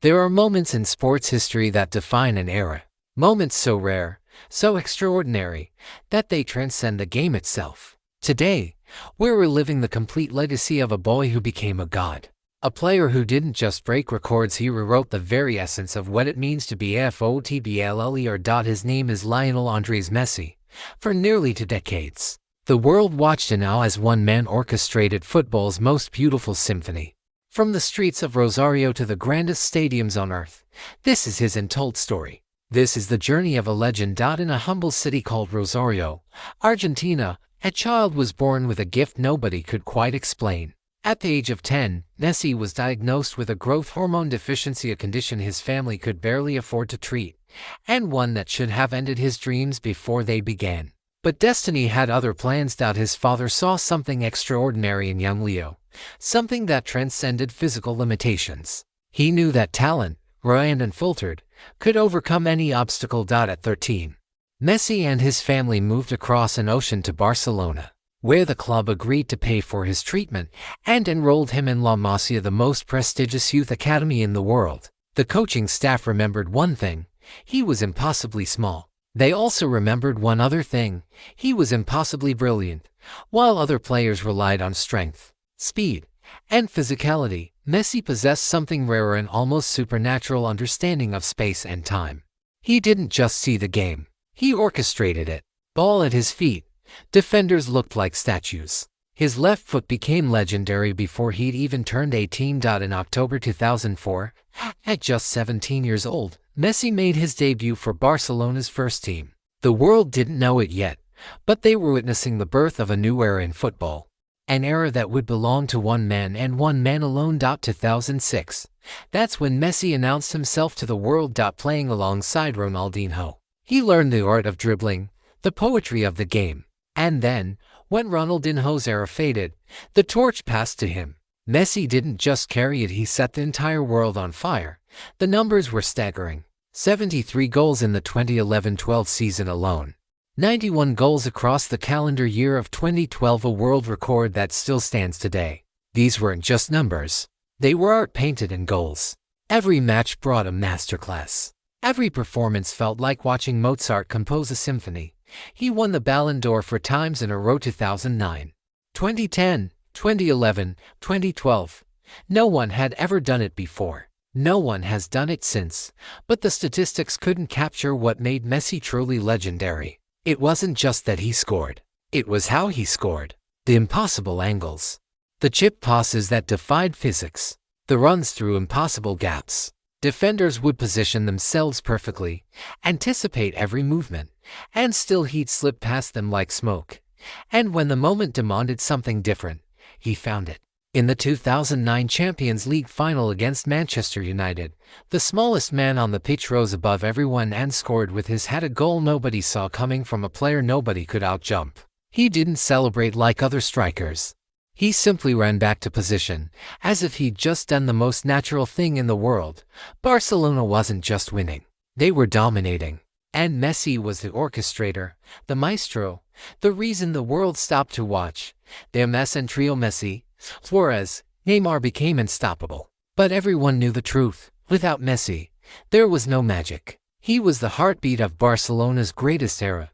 There are moments in sports history that define an era. Moments so rare, so extraordinary, that they transcend the game itself. Today, we're reliving the complete legacy of a boy who became a god. A player who didn't just break records, he rewrote the very essence of what it means to be a footballer. His name is Lionel Andres Messi. For nearly 2 decades, the world watched in awe as one man orchestrated football's most beautiful symphony. From the streets of Rosario to the grandest stadiums on earth, this is his untold story. This is the journey of a legend. In a humble city called Rosario, Argentina, a child was born with a gift nobody could quite explain. At the age of 10, Messi was diagnosed with a growth hormone deficiency, a condition his family could barely afford to treat, and one that should have ended his dreams before they began. But destiny had other plans. His father saw something extraordinary in young Leo, something that transcended physical limitations. He knew that talent, raw and unfiltered, could overcome any obstacle. At 13, Messi and his family moved across an ocean to Barcelona, where the club agreed to pay for his treatment and enrolled him in La Masia, the most prestigious youth academy in the world. The coaching staff remembered one thing: he was impossibly small. They also remembered one other thing: he was impossibly brilliant. While other players relied on strength, speed, and physicality, Messi possessed something rare, an almost supernatural understanding of space and time. He didn't just see the game, he orchestrated it. Ball at his feet, defenders looked like statues. His left foot became legendary before he'd even turned 18. In October 2004, at just 17 years old, Messi made his debut for Barcelona's first team. The world didn't know it yet, but they were witnessing the birth of a new era in football. An era that would belong to one man and one man alone. 2006. That's when Messi announced himself to the world. Playing alongside Ronaldinho, he learned the art of dribbling, the poetry of the game. And then, when Ronaldinho's era faded, the torch passed to him. Messi didn't just carry it, he set the entire world on fire. The numbers were staggering: 73 goals in the 2011-12 season alone, 91 goals across the calendar year of 2012, a world record that still stands today. These weren't just numbers, they were art painted in goals. Every match brought a masterclass. Every performance felt like watching Mozart compose a symphony. He won the Ballon d'Or 4 times in a row: 2009, 2010, 2011, 2012. No one had ever done it before. No one has done it since. But the statistics couldn't capture what made Messi truly legendary. It wasn't just that he scored, it was how he scored. The impossible angles, the chip passes that defied physics, the runs through impossible gaps. Defenders would position themselves perfectly, anticipate every movement, and still he'd slip past them like smoke. And when the moment demanded something different, he found it. In the 2009 Champions League final against Manchester United, the smallest man on the pitch rose above everyone and scored with his head, a goal nobody saw coming from a player nobody could outjump. He didn't celebrate like other strikers. He simply ran back to position, as if he'd just done the most natural thing in the world. Barcelona wasn't just winning, they were dominating. And Messi was the orchestrator, the maestro, the reason the world stopped to watch. The MSN trio: Messi, Suarez, Neymar became unstoppable. But everyone knew the truth: without Messi, there was no magic. He was the heartbeat of Barcelona's greatest era.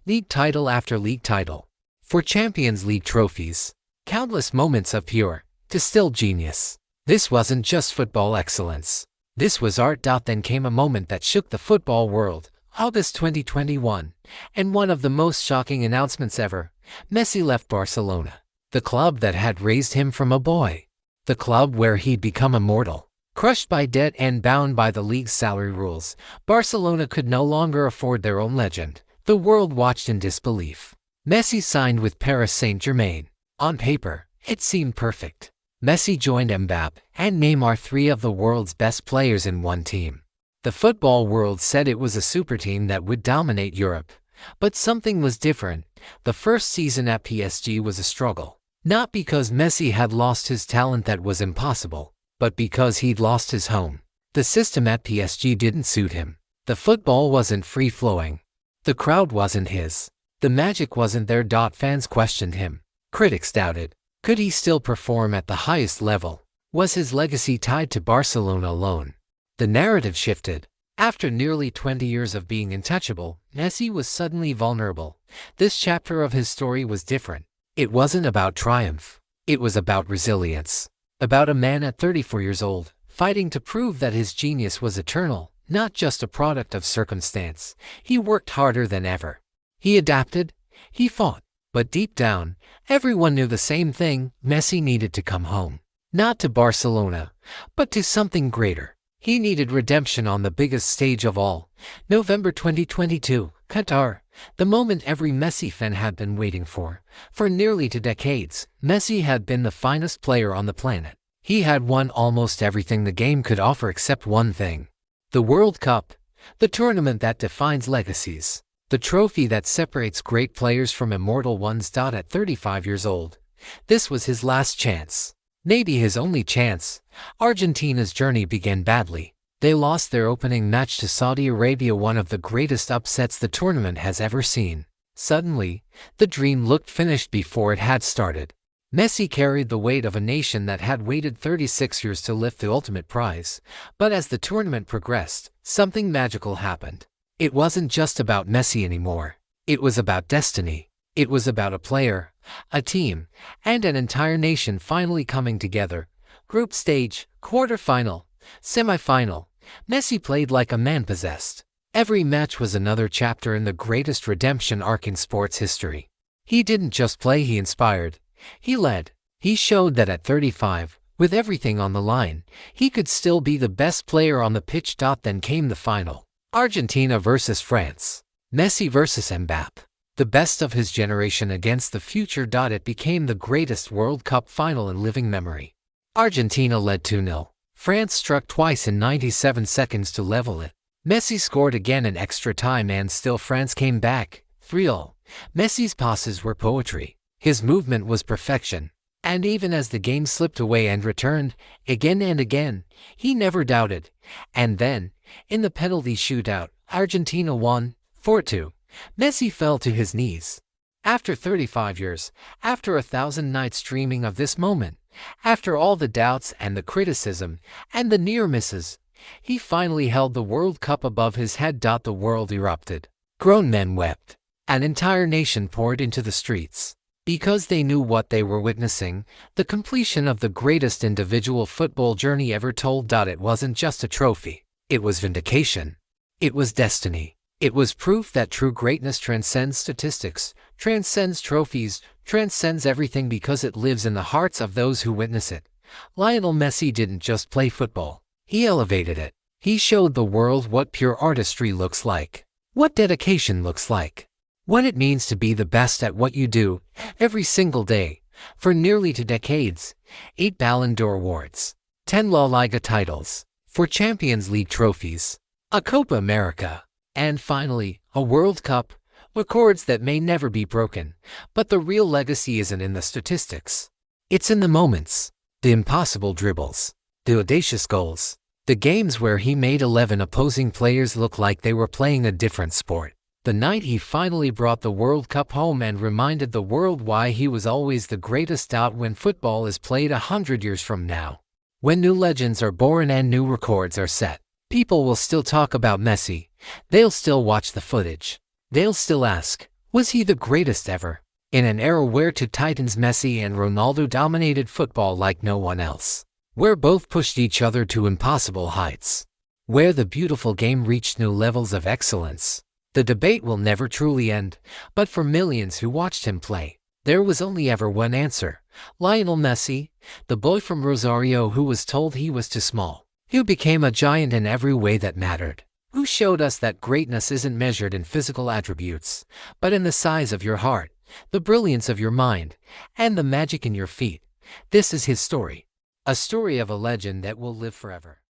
League title after league title, 4 Champions League trophies, countless moments of pure, distilled genius. This wasn't just football excellence, this was art. Then came a moment that shook the football world. August 2021, and one of the most shocking announcements ever: Messi left Barcelona, the club that had raised him from a boy, the club where he'd become immortal. Crushed by debt and bound by the league's salary rules, Barcelona could no longer afford their own legend. The world watched in disbelief. Messi signed with Paris Saint-Germain. On paper, it seemed perfect. Messi joined Mbappé and Neymar, 3 of the world's best players in one team. The football world said it was a super team that would dominate Europe. But something was different. The first season at PSG was a struggle. Not because Messi had lost his talent, that was impossible, but because he'd lost his home. The system at PSG didn't suit him. The football wasn't free-flowing. The crowd wasn't his. The magic wasn't there. Fans questioned him. Critics doubted. Could he still perform at the highest level? Was his legacy tied to Barcelona alone? The narrative shifted. After nearly 20 years of being untouchable, Messi was suddenly vulnerable. This chapter of his story was different. It wasn't about triumph. It was about resilience. About a man at 34 years old, fighting to prove that his genius was eternal, not just a product of circumstance. He worked harder than ever. He adapted. He fought. But deep down, everyone knew the same thing: Messi needed to come home. Not to Barcelona, but to something greater. He needed redemption on the biggest stage of all. November 2022, Qatar. The moment every Messi fan had been waiting for. For nearly 2 decades, Messi had been the finest player on the planet. He had won almost everything the game could offer except one thing: the World Cup, the tournament that defines legacies, the trophy that separates great players from immortal ones. At 35 years old, this was his last chance. Maybe his only chance. Argentina's journey began badly. They lost their opening match to Saudi Arabia, one of the greatest upsets the tournament has ever seen. Suddenly, the dream looked finished before it had started. Messi carried the weight of a nation that had waited 36 years to lift the ultimate prize. But as the tournament progressed, something magical happened. It wasn't just about Messi anymore. It was about destiny. It was about a player, a team, and an entire nation finally coming together. Group stage, quarterfinal, semifinal. Messi played like a man possessed. Every match was another chapter in the greatest redemption arc in sports history. He didn't just play, he inspired. He led. He showed that at 35, with everything on the line, he could still be the best player on the pitch. Then came the final. Argentina versus France. Messi versus Mbappé. The best of his generation against the future. It became the greatest World Cup final in living memory. Argentina led 2-0. France struck twice in 97 seconds to level it. Messi scored again in extra time and still France came back, 3-0. Messi's passes were poetry. His movement was perfection. And even as the game slipped away and returned, again and again, he never doubted. And then, in the penalty shootout, Argentina won, 4-2. Messi fell to his knees. After 35 years, after 1,000 nights dreaming of this moment, after all the doubts and the criticism and the near misses, he finally held the World Cup above his head. The world erupted. Grown men wept. An entire nation poured into the streets. Because they knew what they were witnessing: the completion of the greatest individual football journey ever told. It wasn't just a trophy. It was vindication. It was destiny. It was proof that true greatness transcends statistics, transcends trophies, transcends everything, because it lives in the hearts of those who witness it. Lionel Messi didn't just play football. He elevated it. He showed the world what pure artistry looks like, what dedication looks like, what it means to be the best at what you do, every single day. For nearly 2 decades, 8 Ballon d'Or awards, 10 La Liga titles, 4 Champions League trophies, a Copa America, and finally, a World Cup. Records that may never be broken. But the real legacy isn't in the statistics. It's in the moments, the impossible dribbles, the audacious goals, the games where he made 11 opposing players look like they were playing a different sport. The night he finally brought the World Cup home and reminded the world why he was always the greatest. When football is played 100 years from now, when new legends are born and new records are set, people will still talk about Messi. They'll still watch the footage. They'll still ask, was he the greatest ever? In an era where 2 titans, Messi and Ronaldo, dominated football like no one else, where both pushed each other to impossible heights, where the beautiful game reached new levels of excellence, the debate will never truly end. But for millions who watched him play, there was only ever one answer: Lionel Messi, the boy from Rosario who was told he was too small, who became a giant in every way that mattered, who showed us that greatness isn't measured in physical attributes, but in the size of your heart, the brilliance of your mind, and the magic in your feet. This is his story. A story of a legend that will live forever.